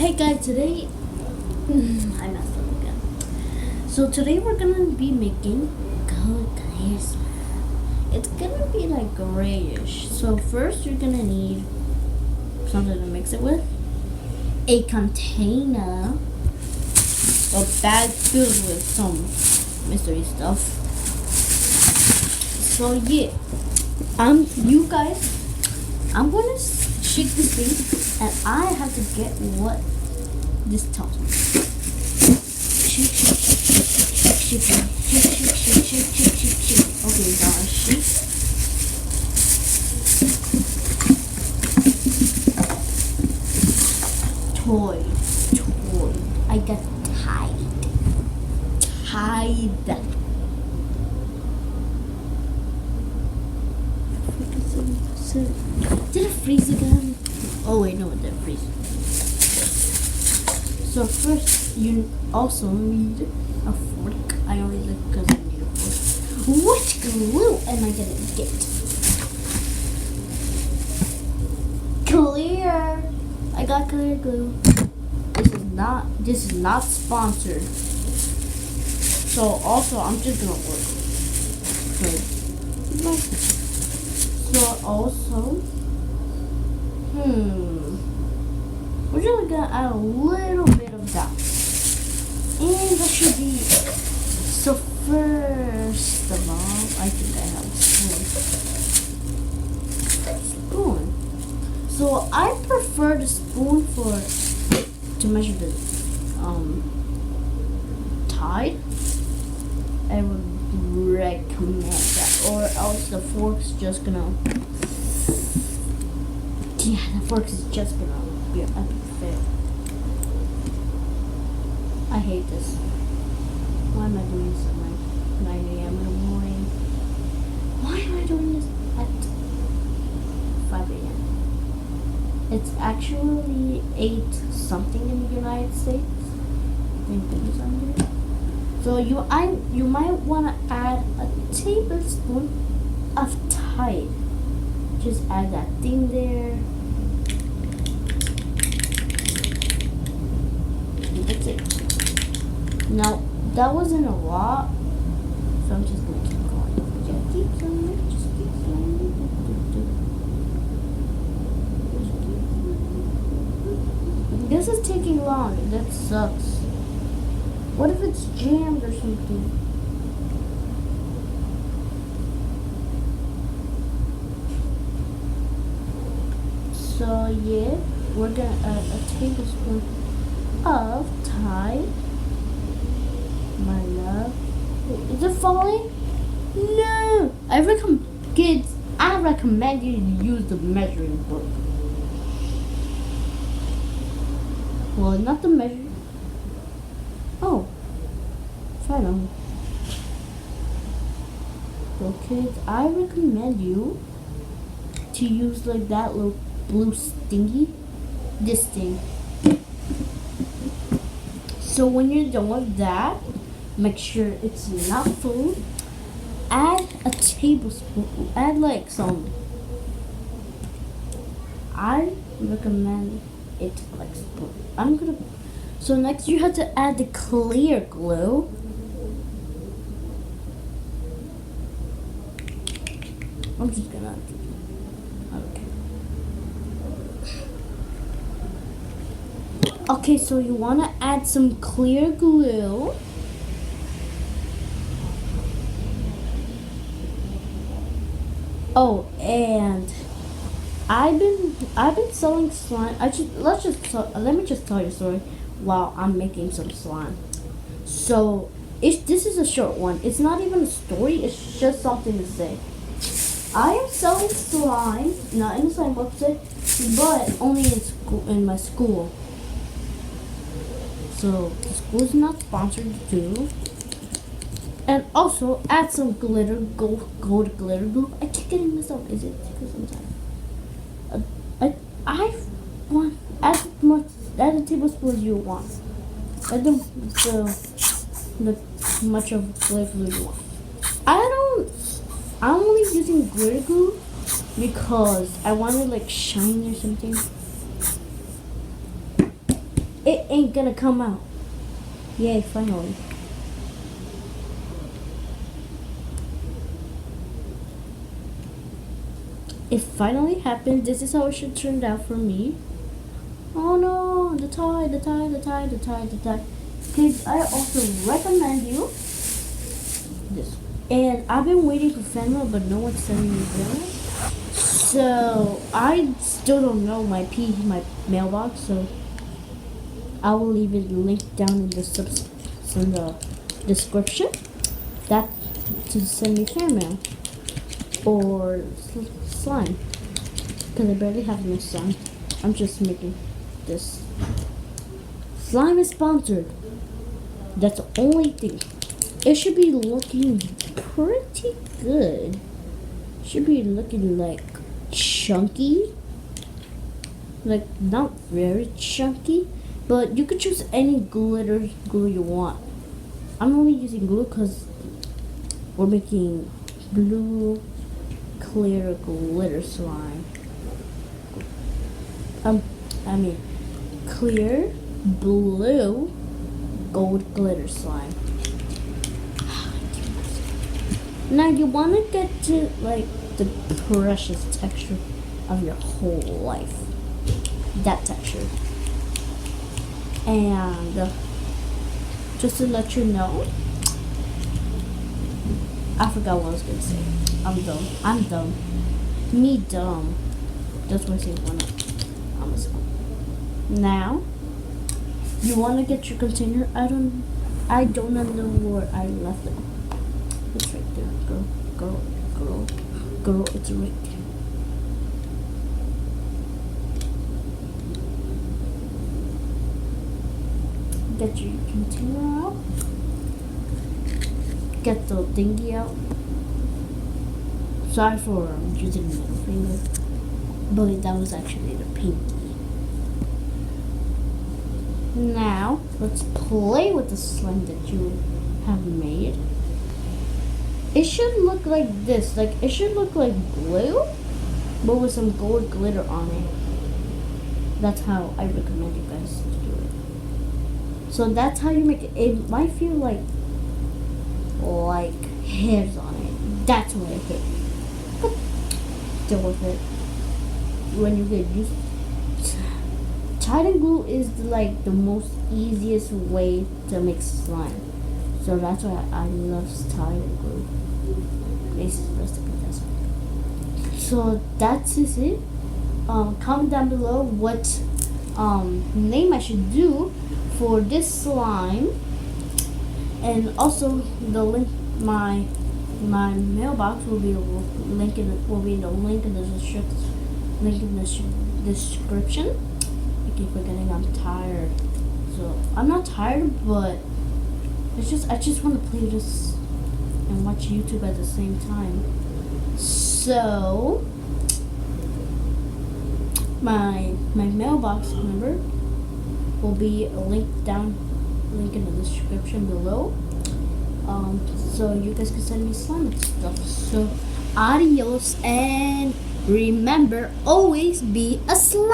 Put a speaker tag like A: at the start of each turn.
A: Hey guys, today I messed up again. So today we're gonna be making gold clear slime. It's gonna be like grayish. So first you're gonna need something to mix it with. A container, a bag filled with some mystery stuff. So yeah, you guys, I'm gonna shake this thing, and I have to get what this tells me. Shake, shake, shake, shake, shake, shake, shake, shake, shake, shake, shake, shake. Okay, now I shake. Toy. I got tied. Did it freeze again? Oh wait, no, it didn't freeze. So first, you also need a fork. I only like because I need a fork. What glue am I gonna get? Clear. I got clear glue. This is not sponsored. So also, I'm just gonna work. So also, we're just gonna add a little bit of that. And that should be, so first of all, I think I have a spoon. So I prefer the spoon to measure the tide. I would recommend that, or else the fork's just gonna, the fork is just gonna be an epic fail. I hate this. Why am I doing this at like 9 a.m. in the morning? Why am I doing this at 5 a.m.? It's actually 8 something in the United States. Thank goodness I'm here. So you might want to add a tablespoon of Tide. Just add that thing there. That's it. Now that wasn't a lot, so I'm just gonna keep going. Just keep going. Just keep going. This is taking long. That sucks. What if it's jammed or something? So yeah, we're gonna add a tablespoon of Tide. My love. Wait, is it falling? No! Kids, I recommend you to use the measuring book. Well, not the measure. Oh, try them. So kids, I recommend you to use like that little blue stingy. This thing. So when you're done with that, make sure it's not full. Add a tablespoon. Add like some. I recommend it like spoon. So next you have to add the clear glue. I'm just gonna do it. Okay, so you want to add some clear glue. Oh, and I've been selling slime. Let me just tell you a story while I'm making some slime. So this is a short one. It's not even a story. It's just something to say. I am selling slime, not in the slime website, but only in my school. So the school's not sponsored too. And also add some glitter, gold glitter glue. I keep getting this up. Is it because I'm tired? I want add a tablespoon you want. Add the much of glitter glue you want. I'm only using glitter glue because I want it like shiny or something. ain't gonna come out. Yay, finally. It finally happened. This is how it should turn out for me. Oh no, the tie. Kids, I also recommend you this. And I've been waiting for Fenway, but no one's sending me Fenway. So I still don't know my mailbox. So I will leave it linked down in the description. That to send me fan mail or slime, because I barely have no slime. I'm just making this. Slime is sponsored. That's the only thing. It should be looking pretty good. Should be looking like chunky. Like not very chunky, but you could choose any glue you want. I'm only using glue because we're making blue clear glitter slime. I mean clear blue gold glitter slime. Now you want to get to like the precious texture of your whole life. That texture. And just to let you know, I forgot what I was gonna say. I'm dumb. Me dumb. That's what I say when I'm a school. Now, you want to get your container. I don't know where I left it. It's right there. Girl, it's right there. Get your container out. Get the thingy out. Sorry for using the middle finger, but that was actually the pinky. Now, let's play with the slime that you have made. It should look like this. Like, it should look like glue, but with some gold glitter on it. That's how I recommend you guys to do it. So that's how you make it. It might feel like hairs on it. That's what I hate. But deal with it. When you get used to Titan glue is like the most easiest way to make slime. So that's why I love Titan glue. Basis recipe, that's it. So that's it. Comment down below what name I should do for this slime. And also the link, my mailbox will be in the link in the description. I keep forgetting I'm tired. So I'm not tired, but I just want to play this and watch YouTube at the same time. So my mailbox number will be a link in the description below. So you guys can send me slime and stuff. So adios, and remember, always be a slime.